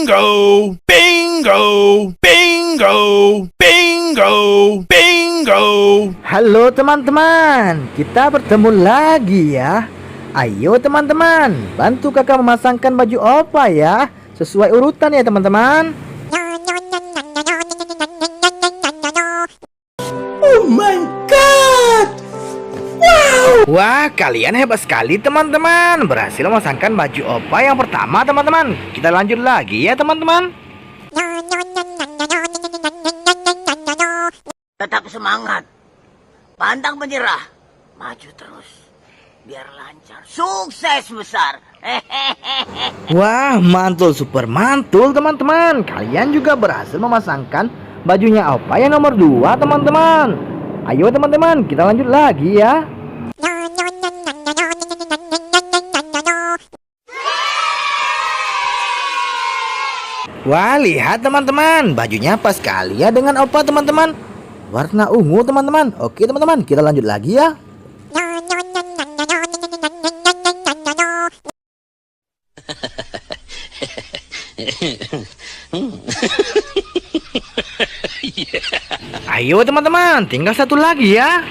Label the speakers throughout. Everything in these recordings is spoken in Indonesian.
Speaker 1: Bingo! Bingo! Bingo! Bingo! Bingo!
Speaker 2: Halo teman-teman, kita bertemu lagi ya. Ayo teman-teman, bantu kakak memasangkan baju opa ya, sesuai urutan ya teman-teman.
Speaker 3: Oh my god! Wow!
Speaker 2: Wah, kalian hebat sekali teman-teman, berhasil memasangkan baju opa yang pertama teman-teman. Kita lanjut lagi ya teman-teman.
Speaker 3: Tetap semangat, pantang menyerah, maju terus, biar lancar, sukses besar.
Speaker 2: Wah, mantul, super mantul teman-teman. Kalian juga berhasil memasangkan bajunya opa yang nomor 2 teman-teman. Ayo teman-teman, kita lanjut lagi ya. Wah, lihat teman-teman, bajunya pas sekali ya dengan opa teman-teman. Warna ungu teman-teman. Oke teman-teman, kita lanjut lagi ya. Ayo teman-teman, tinggal satu lagi ya.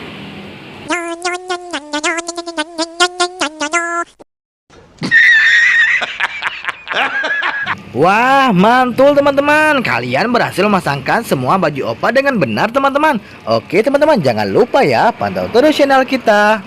Speaker 2: Wah, mantul teman-teman. Kalian berhasil memasangkan semua baju opa dengan benar teman-teman. Oke teman-teman, jangan lupa ya pantau terus channel kita.